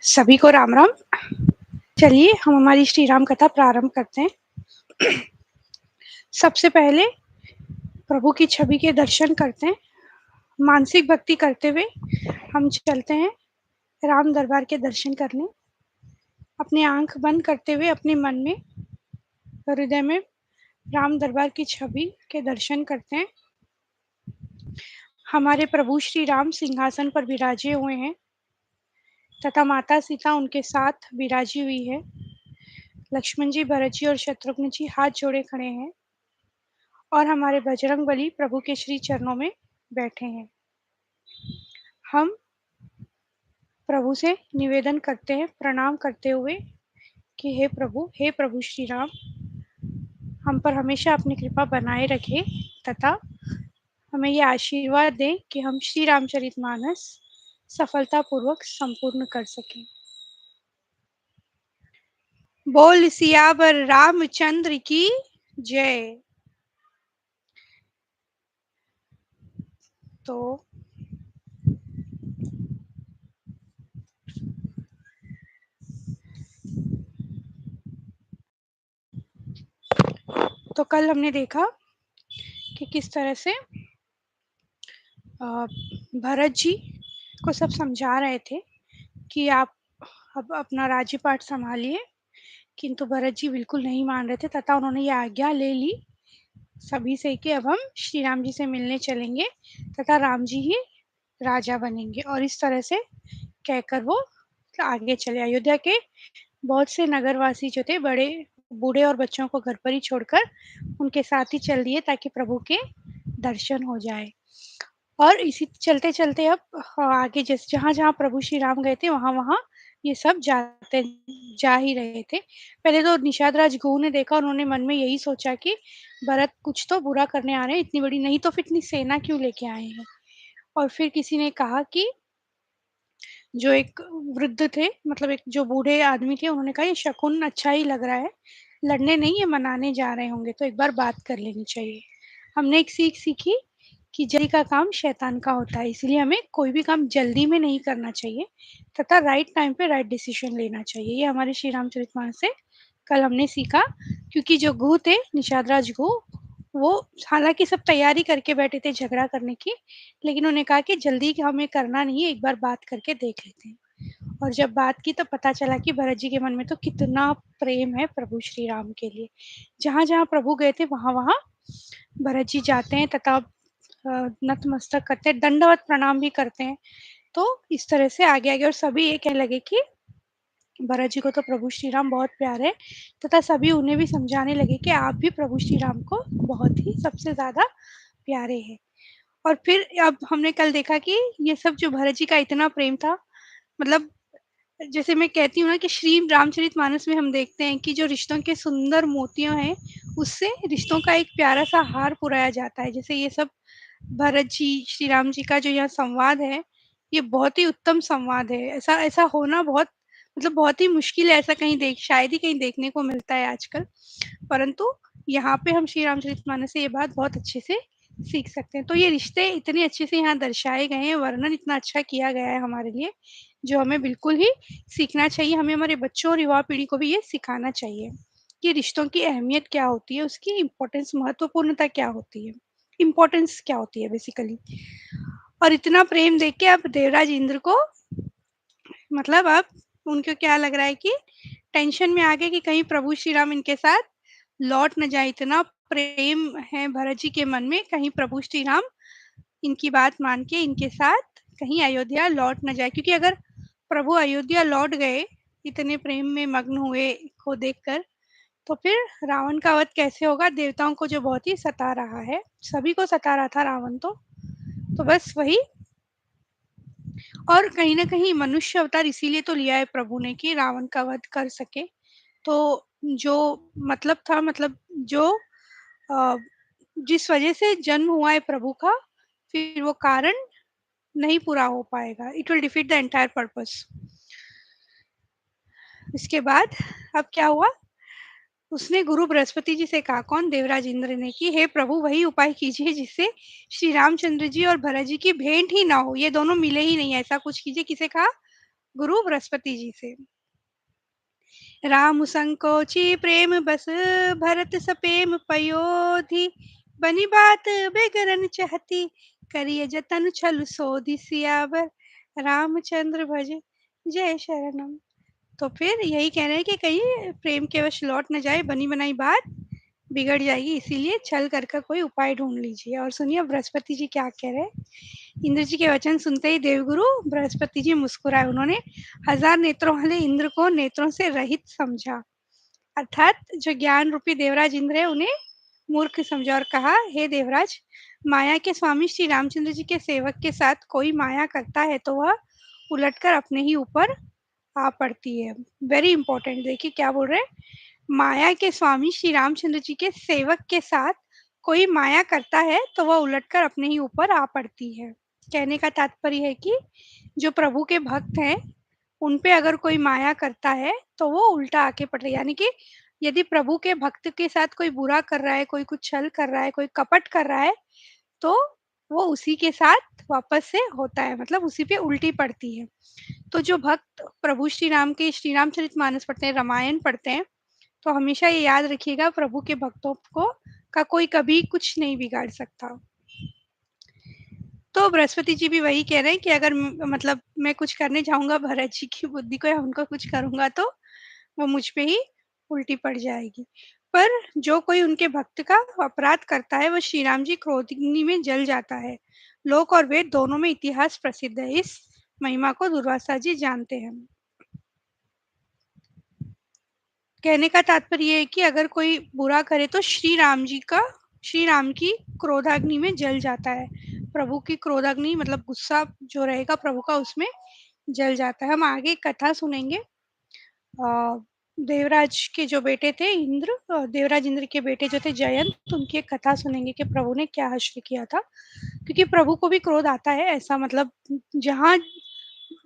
सभी को राम राम। चलिए हम हमारी श्री राम कथा प्रारंभ करते हैं। सबसे पहले प्रभु की छवि के दर्शन करते हैं। मानसिक भक्ति करते हुए हम चलते हैं राम दरबार के दर्शन करने। अपनी आंख बंद करते हुए अपने मन में, हृदय में राम दरबार की छवि के दर्शन करते हैं। हमारे प्रभु श्री राम सिंहासन पर विराजे हुए हैं तथा माता सीता उनके साथ विराजी हुई है। लक्ष्मण जी, भरत जी और शत्रुघ्न जी हाथ जोड़े खड़े हैं और हमारे बजरंगबली प्रभु के श्री चरणों में बैठे हैं। हम प्रभु से निवेदन करते हैं, प्रणाम करते हुए कि हे प्रभु श्री राम, हम पर हमेशा अपनी कृपा बनाए रखें तथा हमें ये आशीर्वाद दें कि हम श्री रामचरितमानस सफलतापूर्वक संपूर्ण कर सकें। बोल सियावर रामचंद्र की जय। तो कल हमने देखा कि किस तरह से भरत जी को सब समझा रहे थे कि आप अब अपना राज्यपाट संभालिए, किंतु भरत जी बिल्कुल नहीं मान रहे थे तथा उन्होंने ये आज्ञा ले ली सभी से कि अब हम श्री राम जी से मिलने चलेंगे तथा राम जी ही राजा बनेंगे। और इस तरह से कहकर वो आगे चले। अयोध्या के बहुत से नगरवासी जो थे, बड़े बूढ़े और बच्चों को घर पर ही छोड़कर उनके साथ ही चल दिए ताकि प्रभु के दर्शन हो जाए। और इसी चलते चलते अब आगे जैसे जहाँ जहाँ प्रभु श्री राम गए थे वहाँ वहाँ ये सब जा ही रहे थे। पहले तो निषाद राज गऊ ने देखा, उन्होंने मन में यही सोचा कि भरत कुछ तो बुरा करने आ रहे हैं, इतनी बड़ी नहीं तो फिर इतनी सेना क्यों लेके आए हैं। और फिर किसी ने कहा कि जो एक वृद्ध थे, मतलब एक जो बूढ़े आदमी थे, उन्होंने कहा ये शकुन अच्छा ही लग रहा है, लड़ने नहीं ये मनाने जा रहे होंगे, तो एक बार बात कर लेनी चाहिए। हमने एक सीख सीखी कि जल्दी का काम शैतान का होता है, इसलिए हमें कोई भी काम जल्दी में नहीं करना चाहिए तथा राइट टाइम पे राइट डिसीजन लेना चाहिए। ये हमारे श्री रामचरितमानस से कल हमने सीखा। क्योंकि जो गु थे, निषाद राज गु, वो हालांकि सब तैयारी करके बैठे थे झगड़ा करने की, लेकिन उन्होंने कहा कि जल्दी हमें करना नहीं है, एक बार बात करके देख लेते हैं। और जब बात की तो पता चला कि भरत जी के मन में तो कितना प्रेम है प्रभु श्री राम के लिए। जहाँ जहाँ प्रभु गए थे वहाँ वहाँ भरत जी जाते हैं तथा नतमस्तक करते हैं, दंडवत प्रणाम भी करते हैं। तो इस तरह से आगे आगे और सभी ये कहने लगे कि भरत जी को तो प्रभु श्री राम बहुत प्यारे है तथा सभी उन्हें भी समझाने लगे कि आप भी प्रभु श्री राम को बहुत ही सबसे ज्यादा प्यारे हैं। और फिर अब हमने कल देखा कि ये सब जो भरत जी का इतना प्रेम था, मतलब जैसे मैं कहती हूँ ना कि श्री रामचरितमानस में हम देखते हैं कि जो रिश्तों के सुंदर मोतियों हैं, उससे रिश्तों का एक प्यारा सा हार पुराया जाता है। जैसे ये सब भरत जी श्री राम जी का जो यहाँ संवाद है, ये बहुत ही उत्तम संवाद है। ऐसा ऐसा होना बहुत, मतलब बहुत ही मुश्किल है, ऐसा कहीं शायद ही कहीं देखने को मिलता है आजकल। परंतु यहाँ पे हम श्री रामचरितमानस से ये बात बहुत अच्छे से सीख सकते हैं। तो ये रिश्ते इतने अच्छे से यहाँ दर्शाए गए हैं, वर्णन इतना अच्छा किया गया है हमारे लिए, जो हमें बिल्कुल ही सीखना चाहिए। हमें हमारे बच्चों और युवा पीढ़ी को भी ये सिखाना चाहिए कि रिश्तों की अहमियत क्या होती है, उसकी इम्पोर्टेंस, महत्वपूर्णता क्या होती है, इम्पोर्टेंस क्या होती है बेसिकली। और इतना प्रेम देख के अब देवराज इंद्र को, मतलब अब उनको क्या लग रहा है कि टेंशन में आ गए कि कहीं प्रभु श्री राम इनके साथ लौट न जाए। इतना प्रेम है भरत जी के मन में, कहीं प्रभु श्री राम इनकी बात मान के इनके साथ कहीं अयोध्या लौट न जाए। क्योंकि अगर प्रभु अयोध्या लौट गए, इतने प्रेम में मग्न हुए को देखकर, तो फिर रावण का वध कैसे होगा। देवताओं को जो बहुत ही सता रहा है, सभी को सता रहा था रावण तो बस वही। और कहीं ना कहीं मनुष्य अवतार इसीलिए तो लिया है प्रभु ने कि रावण का वध कर सके। तो जो मतलब था, मतलब जो अ, जिस वजह से जन्म हुआ है प्रभु का, फिर वो कारण नहीं पूरा हो पाएगा। It will defeat the entire purpose. इसके बाद अब क्या हुआ, उसने गुरु बृहस्पति जी से कहा, कौन? देवराज इंद्र ने, कि हे प्रभु वही उपाय कीजिए जिससे श्री रामचंद्र जी और भरत जी की भेंट ही ना हो, ये दोनों मिले ही नहीं, ऐसा कुछ कीजिए। किसे कहा? गुरु बृहस्पति जी से। राम संकोचि प्रेम बस, भरत सपेम पयोधि, बनी बात बेगरन चाहती, करिय जतन छल सोधि, सियावर रामचंद्र भज जय शरणम। तो फिर यही कह रहे हैं कि कहीं प्रेम के वश लौट न जाए, बनी बनाई बात बिगड़ जाएगी, इसीलिए छल कर कर कोई उपाय ढूंढ लीजिए। और सुनिए बृहस्पति जी क्या कह रहे हैं। इंद्र जी के वचन सुनते ही देवगुरु बृहस्पति जी मुस्कुराए। उन्होंने हजार नेत्रों वाले इंद्र को नेत्रों से रहित समझा, अर्थात जो ज्ञान रूपी देवराज इंद्र है उन्हें मूर्ख समझा, और कहा, हे देवराज, माया के स्वामी श्री रामचंद्र जी के सेवक के साथ कोई माया करता है तो वह उलटकर अपने ही ऊपर आ पड़ती है। वेरी इंपॉर्टेंट, देखिए क्या बोल रहे हैं। माया के स्वामी श्री रामचंद्र जी के सेवक के साथ कोई माया करता है तो वह उलटकर अपने ही ऊपर आ पड़ती है। कहने का तात्पर्य है कि जो प्रभु के भक्त हैं उन पे अगर कोई माया करता है तो वो उल्टा आके पड़ रही है, यानी कि यदि प्रभु के भक्त के साथ कोई बुरा कर रहा है, कोई कुछ छल कर रहा है, कोई कपट कर रहा है, तो वो उसी के साथ वापस से होता है, मतलब उसी पे उल्टी पड़ती है। तो जो भक्त प्रभु श्री राम के श्री रामचरितमानस पढ़ते हैं, रामायण पढ़ते हैं, तो हमेशा ये याद रखिएगा, प्रभु के भक्तों को का कोई कभी कुछ नहीं बिगाड़ सकता। तो बृहस्पति जी भी वही कह रहे हैं कि अगर मतलब मैं कुछ करने जाऊंगा भरत जी की बुद्धि को या उनको कुछ करूंगा तो वो मुझ पे ही उल्टी पड़ जाएगी। पर जो कोई उनके भक्त का अपराध करता है वो श्री राम जी क्रोधग्नि में जल जाता है। लोक और वेद दोनों में इतिहास प्रसिद्ध है, इस महिमा को दुर्वासा जी जानते हैं। कहने का तात्पर्य ये है कि अगर कोई बुरा करे तो श्री राम की क्रोधाग्नि में जल जाता है। प्रभु की क्रोधाग्नि मतलब गुस्सा जो रहेगा प्रभु का, उसमें जल जाता है। हम आगे कथा सुनेंगे। देवराज के जो बेटे थे इंद्र, देवराज इंद्र के बेटे जो थे जयंत, उनकी एक कथा सुनेंगे कि प्रभु ने क्या हश्र किया था। क्योंकि प्रभु को भी क्रोध आता है, ऐसा मतलब जहाँ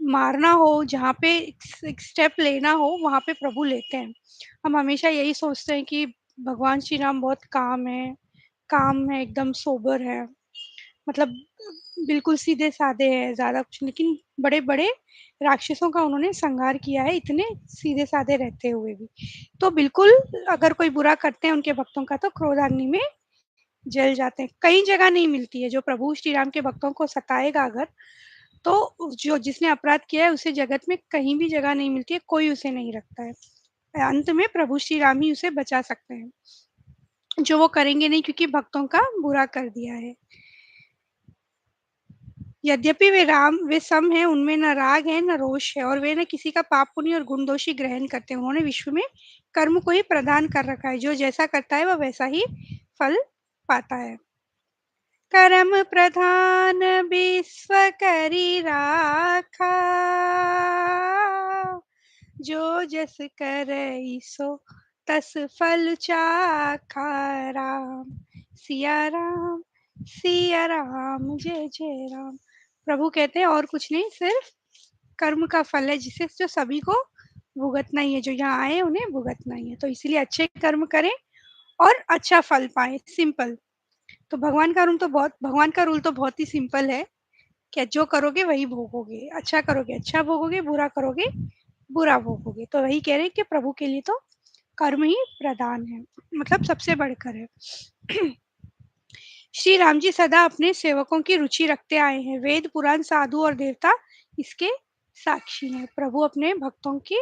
मारना हो, जहाँ पे एक स्टेप लेना हो, वहाँ पे प्रभु लेते हैं। हम हमेशा यही सोचते हैं कि भगवान श्री राम बहुत काम है, एकदम सोबर है, मतलब बिल्कुल सीधे साधे हैं, ज़्यादा कुछ, लेकिन बड़े-बड़े राक्षसों का उन्होंने संहार किया है, इतने सीधे साधे रहते हुए भी। तो बिल्कुल अगर कोई बुरा करते हैं उनके भक्तों का तो क्रोधाग्नि में जल जाते हैं। कई जगह नहीं मिलती है, जो प्रभु श्री राम के भक्तों को सताएगा अगर, तो जो जिसने अपराध किया है उसे जगत में कहीं भी जगह नहीं मिलती है, कोई उसे नहीं रखता है। अंत में प्रभु श्री राम ही उसे बचा सकते हैं, जो वो करेंगे नहीं क्योंकि भक्तों का बुरा कर दिया है। यद्यपि वे सम हैं, उनमें न राग है न रोष है, और वे न किसी का पाप पुण्य और गुण दोषी ग्रहण करते हैं। उन्होंने विश्व में कर्म को ही प्रदान कर रखा है, जो जैसा करता है वह वैसा ही फल पाता है। कर्म प्रधान विश्व करी राखा, जो जस करई सो तस फल चाखा। राम सिया राम जय जय राम। प्रभु कहते हैं और कुछ नहीं, सिर्फ कर्म का फल है, जिसे जो सभी को भुगतना ही है, जो यहाँ आए उन्हें भुगतना ही है। तो इसलिए अच्छे कर्म करें और अच्छा फल पाए, सिंपल। तो भगवान का रूल तो बहुत ही सिंपल है कि जो करोगे वही भोगोगे, अच्छा करोगे अच्छा भोगोगे, बुरा करोगे बुरा भोगोगे। तो वही कह रहे हैं कि प्रभु के लिए तो कर्म ही प्रधान है, मतलब सबसे बढ़कर है। श्री राम जी सदा अपने सेवकों की रुचि रखते आए हैं, वेद पुराण साधु और देवता इसके साक्षी हैं। प्रभु अपने भक्तों की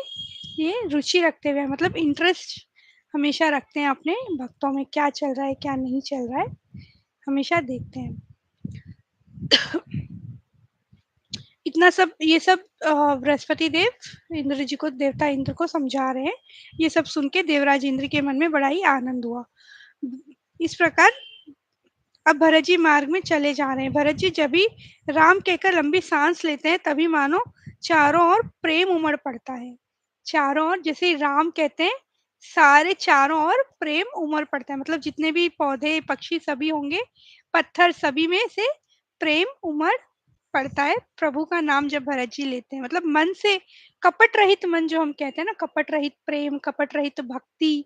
ये रुचि रखते हुए, मतलब इंटरेस्ट हमेशा रखते हैं अपने भक्तों में, क्या चल रहा है क्या नहीं चल रहा है, हमेशा देखते हैं। इतना सब ये सब बृहस्पति देव इंद्र जी को, देवता इंद्र को समझा रहे हैं। ये सब सुन के देवराज इंद्र के मन में बड़ा ही आनंद हुआ। इस प्रकार अब भरत जी मार्ग में चले जा रहे हैं। भरत जी जब भी राम कहकर लंबी सांस लेते हैं तभी मानो चारों ओर प्रेम उमड़ पड़ता है। चारों ओर जैसे राम कहते हैं, सारे चारों ओर प्रेम उमड़ पड़ता है, मतलब जितने भी पौधे पक्षी सभी होंगे, पत्थर सभी में से प्रेम उमड़ पड़ता है प्रभु का नाम जब भरत जी लेते हैं। मतलब मन से, कपट रहित मन जो हम कहते हैं ना, कपट रहित प्रेम, कपट रहित भक्ति,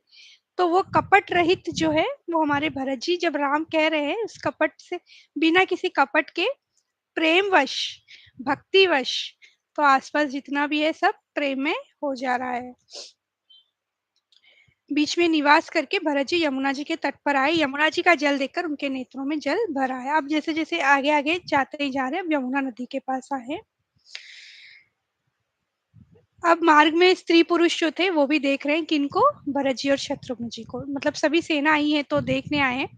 तो वो कपट रहित जो है, वो हमारे भरत जी जब राम कह रहे हैं उस कपट से, बिना किसी कपट के, प्रेमवश, भक्तिवश, तो आसपास जितना भी है सब प्रेम में हो जा रहा है। बीच में निवास करके भरत जी यमुना जी के तट पर आए। यमुना जी का जल देखकर उनके नेत्रों में जल भर आया। अब जैसे जैसे आगे आगे जाते ही जा रहे हैं, अब यमुना नदी के पास आए। अब मार्ग में स्त्री पुरुष जो थे वो भी देख रहे हैं किनको, भरत जी और शत्रुघ्न जी को, मतलब सभी सेना आई है तो देखने आए हैं।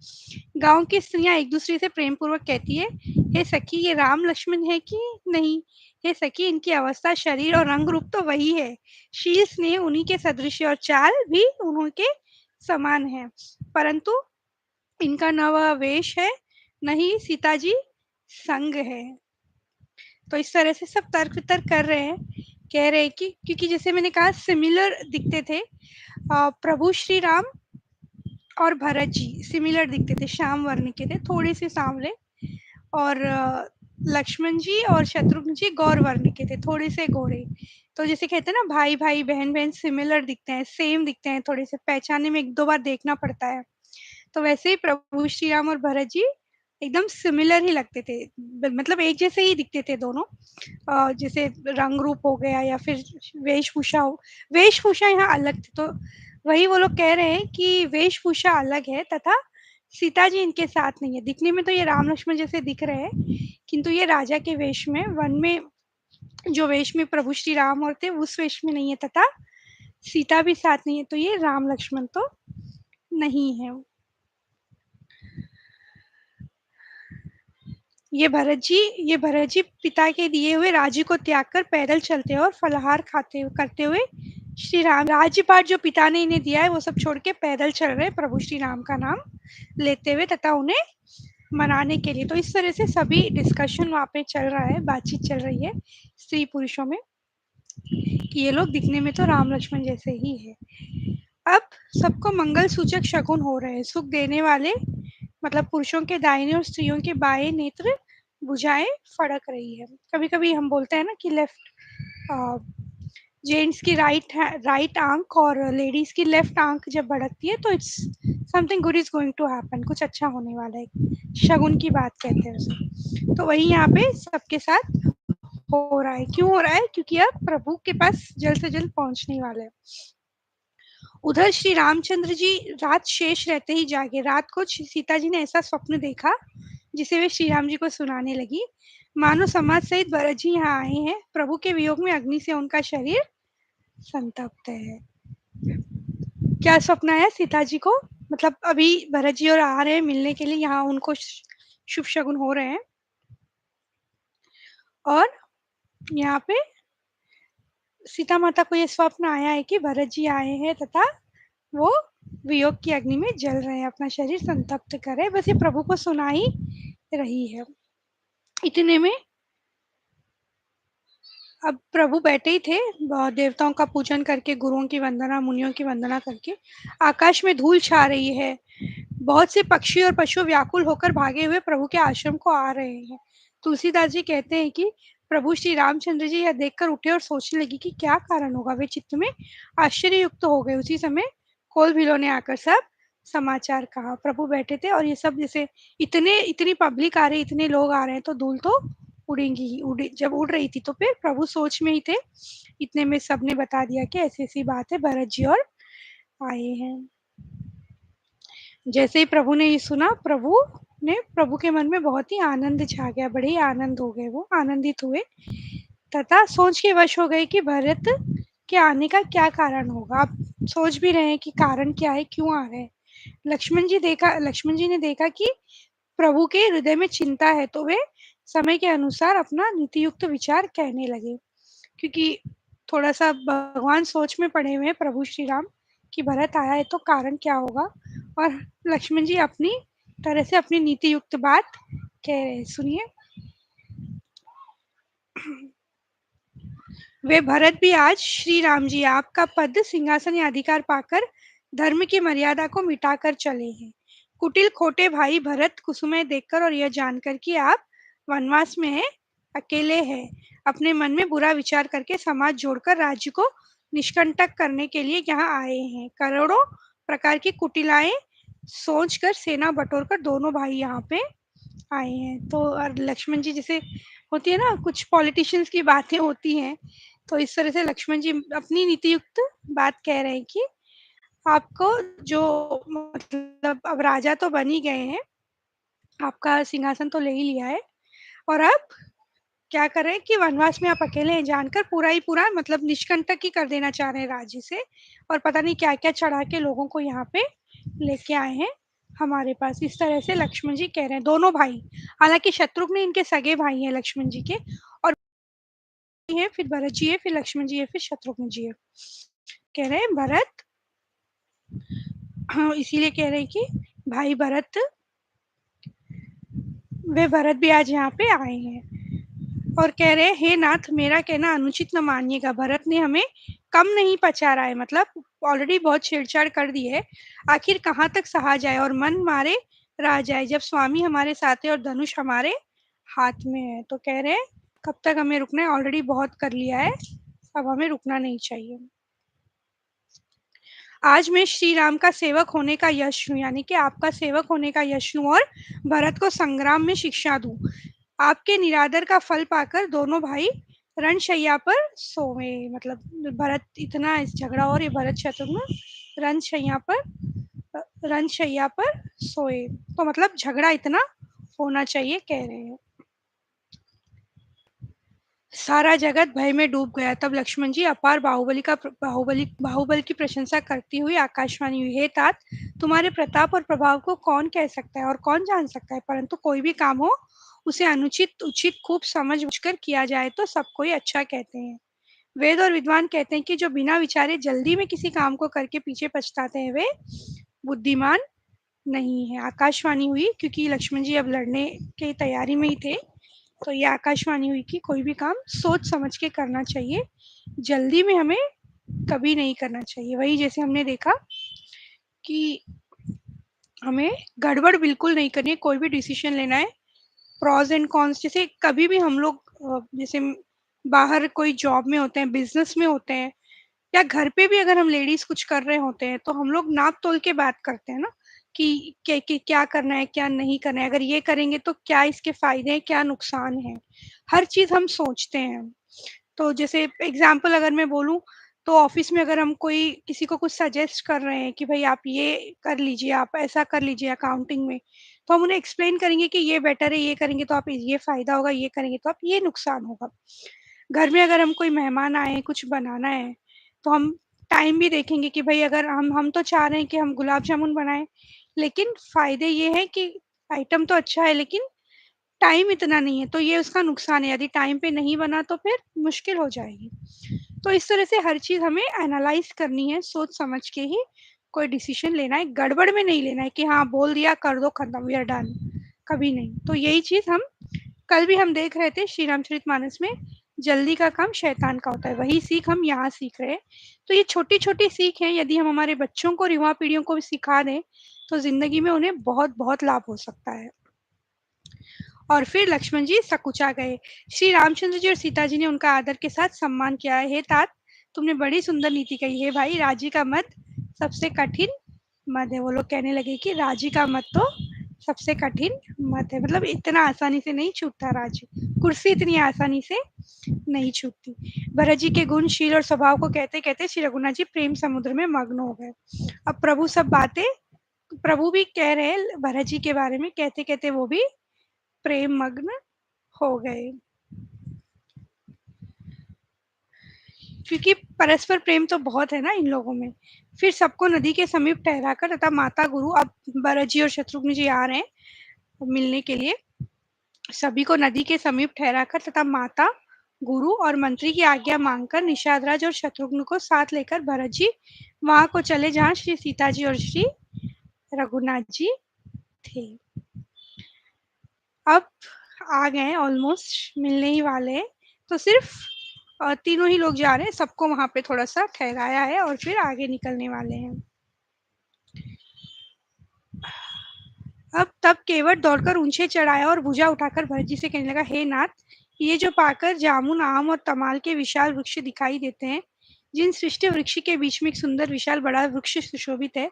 गांव की स्त्रियां एक दूसरे से प्रेम पूर्वक कहती है, हे सखी ये राम लक्ष्मण है कि नहीं, हे सखी इनकी अवस्था, शरीर और रंग रूप तो वही है, शील स्नेह उन्हीं के सदृश और चाल भी उन्हीं के समान है, परंतु इनका न वह वेश है, न ही सीता जी संग है। तो इस तरह से सब तर्क वितर्क कर रहे हैं, कह रहे हैं कि क्योंकि जैसे मैंने कहा सिमिलर दिखते थे, प्रभु श्री राम और भरत जी सिमिलर दिखते थे, श्याम वर्ण के थे, थोड़े से सांवले, और लक्ष्मण जी और शत्रुघ्न जी गौर वर्ण के थे, थोड़े से गोरे। तो जैसे कहते हैं ना भाई भाई बहन बहन सिमिलर दिखते हैं, सेम दिखते हैं, थोड़े से पहचानने में एक दो बार देखना पड़ता है। तो वैसे ही प्रभु श्री राम और भरत जी एकदम सिमिलर ही लगते थे, मतलब एक जैसे ही दिखते थे दोनों। जैसे रंग रूप हो गया या फिर वेशभूषा हो, वेशभूषा यहाँ अलग थी, तो वही वो लोग कह रहे हैं कि वेशभूषा अलग है, तथा सीता जी इनके साथ नहीं है। दिखने में तो ये राम लक्ष्मण जैसे दिख रहे हैं, किंतु ये राजा के वेश में, वन में जो वेश में प्रभु श्री राम होते उस वेश में नहीं है, तथा सीता भी साथ नहीं है, तो ये राम लक्ष्मण तो नहीं है। ये भरत जी पिता के दिए हुए राज्य को त्याग कर पैदल चलते और फलाहार खाते करते हुए श्री राम, राज्यपाट जो पिता ने इन्हें दिया है वो सब छोड़ के पैदल चल रहे प्रभु श्री राम का नाम लेते हुए, तथा उन्हें मनाने के लिए। तो इस तरह से सभी डिस्कशन वहाँ पे चल रहा है, बातचीत चल रही है स्त्री पुरुषों में, कि ये लोग दिखने में तो राम लक्ष्मण जैसे ही है। अब सबको मंगल सूचक शकुन हो रहे हैं, सुख देने वाले, मतलब पुरुषों के दाहिने और स्त्रियों के बाएं नेत्र भुजाएं फड़क रही है। कभी कभी हम बोलते हैं ना कि लेफ्ट, जेंट्स की राइट आंख और लेडीज की लेफ्ट आंख जब भड़कती है तो it's something good is going to happen, कुछ अच्छा होने वाला है, शगुन की बात कहते हैं उसे। तो वही यहाँ पे सबके साथ हो रहा है। क्यों हो रहा है? क्योंकि अब प्रभु के पास जल्द से जल्द पहुंचने वाले हैं। उधर श्री रामचंद्र जी रात शेष रहते ही जागे। रात को सीता जी ने ऐसा स्वप्न देखा जिसे वे श्री राम जी को सुनाने लगी। मानो समाज सहित भरत जी यहाँ आए हैं, प्रभु के वियोग में अग्नि से उनका शरीर संतप्त है। क्या स्वप्न आया सीता जी को? मतलब अभी भरत जी और आ रहे हैं मिलने के लिए, यहाँ उनको शुभ शगुन हो रहे हैं, और यहाँ पे सीता माता को ये स्वप्न आया है कि भरत जी आए हैं तथा वो वियोग की अग्नि में जल रहे हैं, अपना शरीर संतप्त कर रहे हैं। बस ये प्रभु को सुना ही रही है। इतने में अब प्रभु बैठे ही थे, देवताओं का पूजन करके, गुरुओं की वंदना, मुनियों की वंदना करके। आकाश में धूल छा रही है, बहुत से पक्षी और पशु व्याकुल होकर भागे हुए प्रभु के आश्रम को आ रहे हैं। तुलसीदास जी कहते हैं कि प्रभु श्री रामचंद्र जी यह देखकर उठे और सोचने लगी कि क्या कारण होगा। वे चित्त में आश्चर्य युक्त हो गए। उसी समय कोल भीलों ने आकर सब समाचार कहा। प्रभु बैठे थे और ये सब जैसे इतनी पब्लिक आ रही, इतने लोग आ रहे हैं, तो धूल तो उड़ेंगी ही। जब उड़ रही थी तो फिर प्रभु सोच में ही थे। इतने में सबने बता दिया कि ऐसी ऐसी बात है, भरत जी और आए हैं। जैसे ही प्रभु ने ये सुना, प्रभु के मन में बहुत ही आनंद छा गया, बड़े ही आनंद हो गए, वो आनंदित हुए, तथा सोच के वश हो गए कि भरत के आने का क्या कारण होगा। आप सोच भी रहे हैं कि कारण क्या है, क्यों आ रहे हैं। लक्ष्मण जी ने देखा कि प्रभु के हृदय में चिंता है, तो वे समय के अनुसार अपना नीतियुक्त विचार कहने लगे। क्योंकि थोड़ा सा भगवान सोच में पड़े हुए हैं प्रभु श्री राम, कि भरत आया है तो कारण क्या होगा, और लक्ष्मण जी अपनी तरह से अपनी नीति युक्त बात कह रहे हैं। सुनिए। वे भरत भी आज श्री राम जी आपका पद सिंहासन या अधिकार पाकर धर्म की मर्यादा को मिटाकर चले हैं। कुटिल खोटे भाई भरत कुसुमे देखकर और यह जानकर कि आप वनवास में हैं, अकेले हैं, अपने मन में बुरा विचार करके समाज जोड़कर राज्य को निष्कंटक करने के लिए यहाँ आए हैं। करोड़ों प्रकार की कुटिलाएँ सोचकर सेना बटोर कर दोनों भाई यहाँ पे आए हैं। तो और लक्ष्मण जी जैसे होती है ना कुछ पॉलिटिशियंस की बातें होती हैं, तो इस तरह से लक्ष्मण जी अपनी नीतियुक्त बात कह रहे हैं कि आपको जो मतलब अब राजा तो बन ही गए हैं, आपका सिंहासन तो ले ही लिया है और अब क्या कर रहे हैं कि वनवास में आप अकेले हैं जानकर पूरा ही पूरा मतलब निष्कंटक ही कर देना चाह रहे हैं राज्य से और पता नहीं क्या-क्या चढ़ा के लोगों को यहाँ पे लेके आए हैं हमारे पास। इस तरह से लक्ष्मण जी कह रहे हैं, दोनों भाई। हालाँकि शत्रुघ्न इनके सगे भाई हैं लक्ष्मण जी के और हैं, फिर भरत जी है, फिर लक्ष्मण जी है, फिर शत्रुघ्न जी है। कह रहे हैं भरत हाँ, इसीलिए कह रहे हैं कि भाई भरत वे भरत भी आज यहाँ पे आए हैं और कह रहे हैं हे नाथ मेरा कहना अनुचित न मानिएगा, भरत ने हमें कम नहीं पचारा है, मतलब ऑलरेडी बहुत छेड़छाड़ कर दी है। आखिर कहाँ तक सहा जाए और मन मारे रह जाए जब स्वामी हमारे साथ है और धनुष हमारे हाथ में है। तो कह रहे हैं कब तक हमें रुकना है, ऑलरेडी बहुत कर लिया है, अब हमें रुकना नहीं चाहिए। आज मैं श्री राम का सेवक होने का यश हूँ, यानी कि आपका सेवक होने का यश हूँ और भरत को संग्राम में शिक्षा दूँ। आपके निरादर का फल पाकर दोनों भाई रणशैया पर सोए, मतलब भरत इतना इस झगड़ा और ये भरत शत्रुघ्न रणशैया पर रणशैया पर सोए, तो मतलब झगड़ा इतना होना चाहिए कह रहे हैं। सारा जगत भय में डूब गया। तब लक्ष्मण जी अपार बाहुबल की प्रशंसा करती हुई आकाशवाणी हुई, हे तात तुम्हारे प्रताप और प्रभाव को कौन कह सकता है और कौन जान सकता है, परंतु कोई भी काम हो उसे अनुचित उचित खूब समझ कर किया जाए तो सबको ही अच्छा कहते हैं। वेद और विद्वान कहते हैं कि जो बिना विचारे जल्दी में किसी काम को करके पीछे पछताते हैं वे बुद्धिमान नहीं है। आकाशवाणी हुई क्योंकि लक्ष्मण जी अब लड़ने की तैयारी में ही थे, तो ये आकाशवाणी हुई कि कोई भी काम सोच समझ के करना चाहिए, जल्दी में हमें कभी नहीं करना चाहिए। वही जैसे हमने देखा कि हमें गड़बड़ बिल्कुल नहीं करनी है, कोई भी डिसीजन लेना है प्रॉज एंड कॉन्स, जैसे कभी भी हम लोग जैसे बाहर कोई जॉब में होते हैं, बिजनेस में होते हैं या घर पे भी अगर हम लेडीज कुछ कर रहे होते हैं तो हम लोग नाप तोल के बात करते हैं ना कि क्या करना है क्या नहीं करना है, अगर ये करेंगे तो क्या इसके फायदे हैं क्या नुकसान है, हर चीज हम सोचते हैं। तो जैसे एग्जाम्पल अगर मैं बोलूँ तो ऑफिस में अगर हम कोई किसी को कुछ सजेस्ट कर रहे हैं कि भाई आप ये कर लीजिए, आप ऐसा कर लीजिए अकाउंटिंग में, तो हम उन्हें एक्सप्लेन करेंगे कि ये बेटर है, ये करेंगे तो आप ये फायदा होगा, ये करेंगे तो आप ये नुकसान होगा। घर में अगर हम कोई मेहमान आए कुछ बनाना है तो हम टाइम भी देखेंगे कि भाई अगर हम तो चाह रहे हैं कि हम गुलाब जामुन बनाएं, लेकिन फायदे ये है कि आइटम तो अच्छा है लेकिन टाइम इतना नहीं है, तो ये उसका नुकसान है, यदि टाइम पे नहीं बना तो फिर मुश्किल हो जाएगी। तो इस तरह से हर चीज़ हमें एनालाइज़ करनी है, सोच समझ के ही कोई डिसीज़न लेना है, गड़बड़ में नहीं लेना है कि हाँ, बोल दिया कर दो खत्म वी आर डन, कभी नहीं। तो यही चीज़ हम कल भी हम देख रहे थे श्री रामचरितमानस में, जल्दी का काम शैतान का होता है, वही सीख हम यहाँ सीख रहे हैं। तो ये छोटी-छोटी सीख है, यदि हम हमारे बच्चों को और युवा पीढ़ियों को भी सिखा दें, तो ज़िंदगी में उन्हें बहुत-बहुत लाभ हो सकता है। और फिर लक्ष्मण जी सकुचा गए। श्री रामचंद्र जी और सीता जी ने उनका आदर के साथ सम्मान किया है। हे तात, तुमने बड़ी सुंदर नीति कही है भाई, राजी का मत सबसे कठिन मत है। वो लोग कहने लगे कि राजी का मत तो सबसे कठिन मत है, मतलब इतना आसानी से नहीं छूटता राजी, कुर्सी इतनी आसानी से नहीं छूटती। भरत जी के गुण शील और स्वभाव को कहते कहते श्री रघुनाथ जी प्रेम समुद्र में मग्न हो गए। अब प्रभु सब बातें प्रभु भी कह रहे हैं भरत जी के बारे में, कहते कहते वो भी प्रेम मग्न हो गए, क्योंकि परस्पर प्रेम तो बहुत है ना इन लोगों में। फिर सबको नदी के समीप ठहराकर तथा माता गुरु, अब भरत जी और शत्रुघ्न जी आ रहे हैं मिलने के लिए, सभी को नदी के समीप ठहराकर तथा माता गुरु और मंत्री की आज्ञा मांगकर निषाद राज और शत्रुघ्न को साथ लेकर भरत जी वहां को चले जहाँ श्री सीता जी और श्री रघुनाथ जी थे। अब आ गए, ऑलमोस्ट मिलने ही वाले हैं, तो सिर्फ तीनों ही लोग जा रहे हैं, सबको वहां पे थोड़ा सा ठहराया है और फिर आगे निकलने वाले हैं। अब तब केवट दौड़कर ऊंचे चढ़ाया और भुजा उठाकर भरत जी से कहने लगा, हे नाथ, ये जो पाकर जामुन आम और तमाल के विशाल वृक्ष दिखाई देते हैं, जिन सृष्टि वृक्ष के बीच में एक सुंदर विशाल बड़ा वृक्ष सुशोभित है,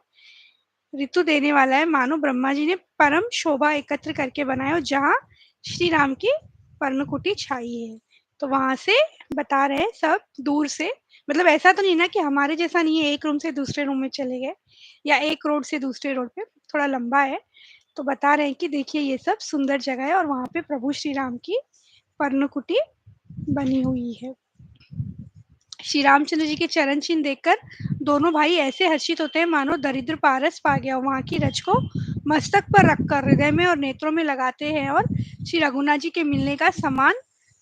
ऋतु देने वाला है, मानो ब्रह्मा जी ने परम शोभा एकत्र करके बनाया और जहाँ श्री राम की पर्णकुटी छाई है। तो वहां से बता रहे हैं सब दूर से, मतलब ऐसा तो नहीं ना कि हमारे जैसा नहीं है, एक रूम से दूसरे रूम में चले गए या एक रोड से दूसरे रोड पे, थोड़ा लंबा है। तो बता रहे हैं कि देखिए ये सब सुंदर जगह है और वहां पे प्रभु श्री राम की पर्णकुटी बनी हुई है। श्री रामचंद्र जी के चरण चिन्ह देखकर दोनों भाई ऐसे हर्षित होते हैं मानो दरिद्र पारस पा गया। वहां की रज को मस्तक पर रखकर हृदय में और नेत्रों में लगाते हैं और श्री रघुनाथ जी के मिलने का समान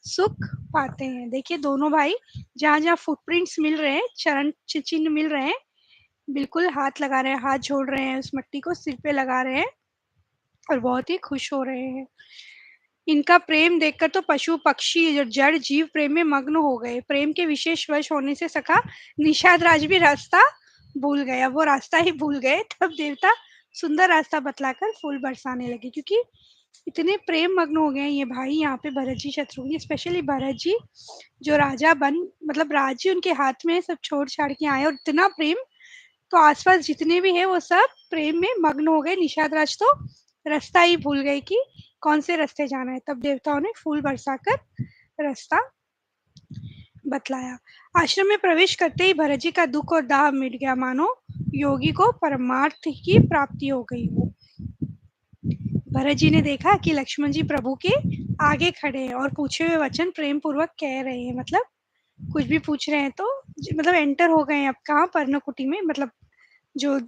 सुख पाते हैं। देखिए दोनों भाई जहाँ जहाँ फुटप्रिंट्स मिल रहे हैं, चरण चिन्ह मिल रहे हैं, बिल्कुल हाथ लगा रहे हैं, हाथ जोड़ रहे हैं, उस मिट्टी को सिर पे लगा रहे हैं और बहुत ही खुश हो रहे हैं। इनका प्रेम देखकर तो पशु पक्षी और जड़ जीव प्रेम में मग्न हो गए। प्रेम के विशेष वश होने से सखा निषाद राज भी रास्ता भूल गया, वो रास्ता ही भूल गए। तब देवता सुंदर रास्ता बतलाकर फूल बरसाने लगे, क्योंकि इतने प्रेम मग्न हो गए हैं ये भाई यहाँ पे, भरत जी शत्रुघ्न, स्पेशली भरत जी जो राजा बन, मतलब राज्य उनके हाथ में सब छोड़ छाड़ के आए और इतना प्रेम, तो आसपास जितने भी है वो सब प्रेम में मग्न हो गए। निषाद राज तो रास्ता ही भूल गए कि कौन से रास्ते जाना है। तब देवताओं ने फूल बरसाकर रास्ता बतलाया। आश्रम में प्रवेश करते ही भरत जी का दुख और दाह मिट गया, मानो योगी को परमार्थ की प्राप्ति हो गई हो। भरत जी ने देखा कि लक्ष्मण जी प्रभु के आगे खड़े हैं और पूछे हुए वचन प्रेम पूर्वक कह रहे हैं, मतलब कुछ भी पूछ रहे हैं तो मतलब एंटर हो गए हैं अब कहाँ, पर्णकुटी में, मतलब जो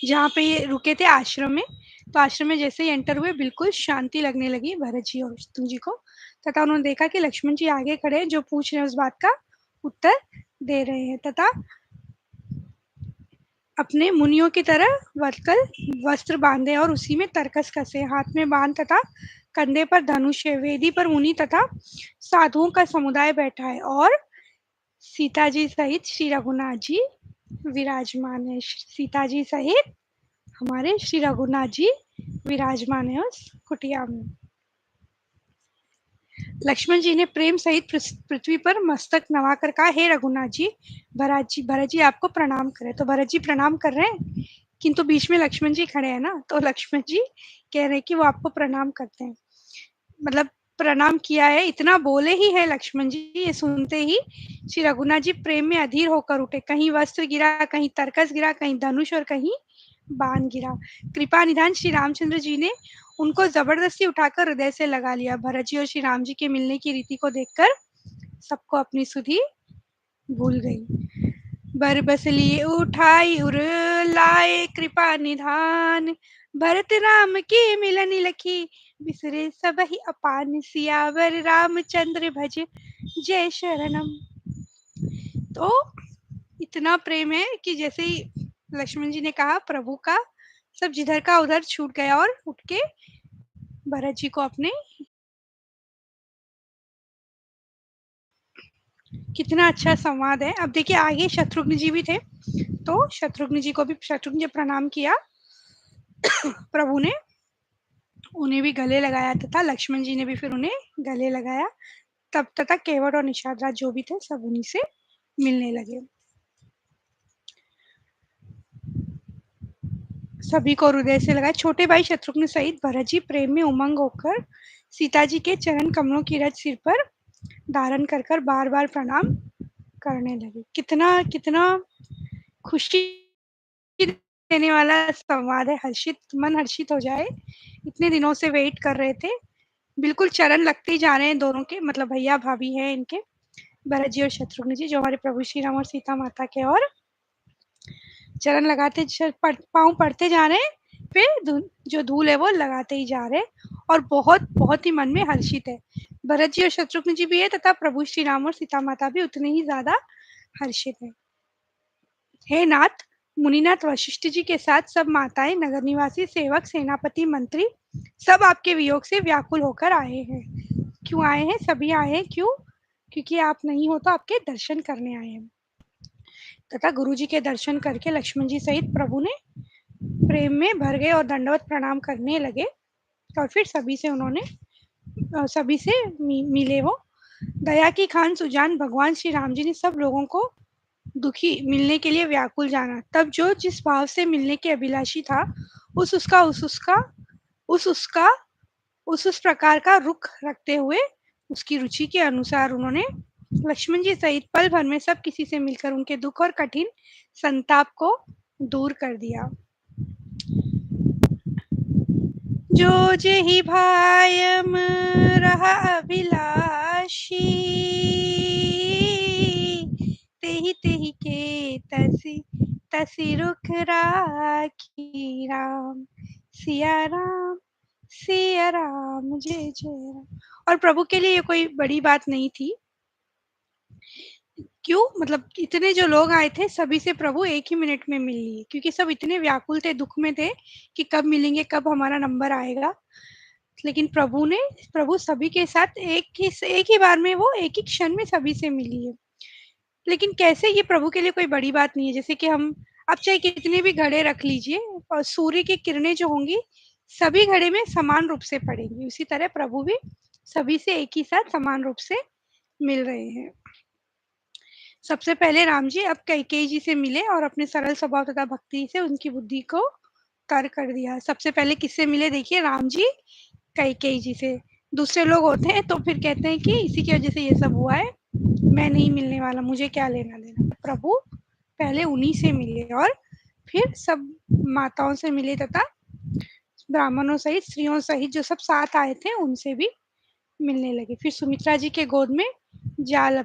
जहाँ पे ये रुके थे आश्रम में। तो आश्रम में जैसे ही एंटर हुए बिल्कुल शांति लगने लगी भरत जी और शत्रुघ्न जी को, तथा उन्होंने देखा कि लक्ष्मण जी आगे खड़े हैं, जो पूछ रहे हैं उस बात का उत्तर दे रहे हैं, तथा अपने मुनियों की तरह वर्कल वस्त्र बांधे और उसी में तरकस कसे, हाथ में बाण तथा कंधे पर धनुष है। वेदी पर मुनि तथा साधुओं का समुदाय बैठा है और सीता जी सहित श्री रघुनाथ जी विराजमान है। सीता जी सहित हमारे श्री रघुनाथ जी विराजमान है उस कुटिया में। लक्ष्मण जी ने प्रेम सहित पृथ्वी पर मस्तक नवाकर कहा, हे रघुनाथ जी, भरत जी आपको प्रणाम करे। तो भरत जी प्रणाम कर रहे हैं, किंतु बीच में लक्ष्मण जी खड़े हैं ना, तो लक्ष्मण जी कह रहे हैं कि वो आपको प्रणाम करते हैं, मतलब प्रणाम किया है, इतना बोले ही है लक्ष्मण जी। ये सुनते ही श्री रघुनाथ जी प्रेम में अधीर होकर उठे, कहीं वस्त्र गिरा, कहीं तरकस गिरा, कहीं धनुष और कहीं बाण गिरा। कृपा निधान श्री रामचंद्र जी ने उनको जबरदस्ती उठाकर हृदय से लगा लिया। भरत जी और श्री राम जी के मिलने की रीति को देखकर सबको अपनी सुधि भूल गई। बर बस लिए उठाई उर लाए कृपा निधान, भरत राम के मिलन लखी बिसरे सब ही अपान, सियावर रामचंद्र भज जय शरणम। तो इतना प्रेम है कि जैसे ही लक्ष्मण जी ने कहा प्रभु का, सब जिधर का उधर छूट गया और उठ के भरत जी को अपने, कितना अच्छा संवाद है। अब देखिए आगे शत्रुघ्न जी भी थे, तो शत्रुघ्न जी को भी, शत्रुघ्न जी प्रणाम किया प्रभु ने, उन्हें भी गले लगाया, तथा लक्ष्मण जी ने भी फिर उन्हें गले लगाया। तब तथा केवट और निषाद राज जो भी थे सब उन्हीं से मिलने लगे। सभी को हृदय से लगाया। छोटे भाई शत्रुघ्न सहित भरत जी प्रेम में उमंग होकर सीता जी के चरण कमलों की रज सिर पर धारण कर कर बार बार प्रणाम करने लगे। कितना कितना खुशी देने वाला संवाद है, हर्षित मन हर्षित हो जाए। इतने दिनों से वेट कर रहे थे, बिल्कुल चरण लगते ही जा रहे हैं दोनों के, मतलब भैया भाभी हैं इनके, भरत जी और शत्रुघ्न जी, जो हमारे प्रभु श्री राम और सीता माता के, और चरण लगाते पाँव पड़ते जा रहे हैं, फिर जो धूल है वो लगाते ही जा रहे हैं और बहुत बहुत ही मन में हर्षित है। भरत जी और शत्रुघ्न जी भी है तथा प्रभु श्री राम और सीता माता भी उतने ही ज्यादा हर्षित है। हे नाथ, मुनिनाथ वशिष्ठ जी के साथ सब माताएं, नगर निवासी, सेवक, सेनापति, मंत्री सब आपके वियोग से व्याकुल होकर आए हैं। क्यों आए हैं? सभी आए हैं, क्यों? क्योंकि आप नहीं हो तो आपके दर्शन करने आए हैं। तथा गुरु जी के दर्शन करके लक्ष्मण जी सहित प्रभु ने प्रेम में भर गए और दंडवत प्रणाम करने लगे। और फिर सभी से उन्होंने, सभी से मिले वो, दया की खान सुजान भगवान श्री राम जी ने सब लोगों को दुखी मिलने के लिए व्याकुल जाना। तब जो जिस भाव से मिलने के अभिलाषी था, उस उसका उस उसका उस उसका उस प्रकार का रुख रखते हुए उसकी रुचि के अनुसार उन्होंने लक्ष्मण जी सहित पल भर में सब किसी से मिलकर उनके दुख और कठिन संताप को दूर कर दिया। जो जेहि भायम रहा अभिलाषी, तेहि तेहि के तसी तसी रुख राखी राम। सिया राम जय जय राम। और प्रभु के लिए ये कोई बड़ी बात नहीं थी। क्यों? मतलब इतने जो लोग आए थे सभी से प्रभु एक ही मिनट में मिल लिए, क्योंकि सब इतने व्याकुल थे, दुख में थे कि कब मिलेंगे, कब हमारा नंबर आएगा। लेकिन प्रभु सभी के साथ एक ही बार में, वो एक ही क्षण में सभी से मिली है। लेकिन कैसे, ये प्रभु के लिए कोई बड़ी बात नहीं है। जैसे कि हम आप चाहे कितने भी घड़े रख लीजिए और सूर्य की किरणें जो होंगी सभी घड़े में समान रूप से पड़ेंगी, उसी तरह प्रभु भी सभी से एक ही साथ समान रूप से मिल रहे हैं। सबसे पहले राम जी अब कैकेयी जी से मिले और अपने सरल स्वभाव तथा भक्ति से उनकी बुद्धि को तर कर दिया। सबसे पहले किससे मिले? देखिए, राम जी कैकेयी जी से। दूसरे लोग होते हैं तो फिर कहते हैं कि इसी की वजह से ये सब हुआ है, मैं नहीं मिलने वाला, मुझे क्या लेना देना। प्रभु पहले उन्हीं से मिले और फिर सब माताओं से मिले तथा ब्राह्मणों सहित, स्त्रियों सहित जो सब साथ आए थे उनसे भी मिलने लगे। फिर सुमित्रा जी के गोद में जाल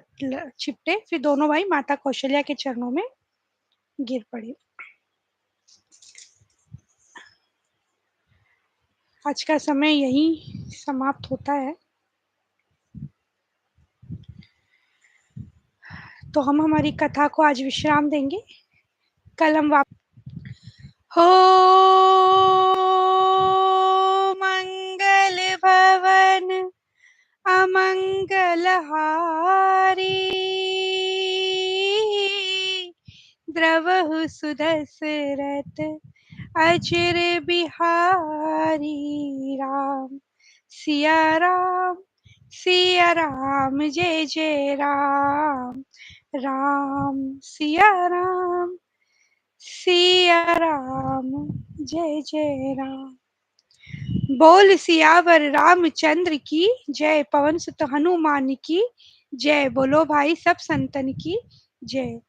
छिपटे, फिर दोनों भाई माता कौशल्या के चरणों में गिर पड़े। आज का समय यही समाप्त होता है। तो हम हमारी कथा को आज विश्राम देंगे। कल हम हो मंगल भवन अमंगल हारी, द्रवहु सुदशरथ अचिर बिहारी। राम सिया राम जय जय राम। राम सिया राम जय जय राम। बोल सियावर रामचंद्र की जय, पवन सुत हनुमान की जय, बोलो भाई सब संतन की जय।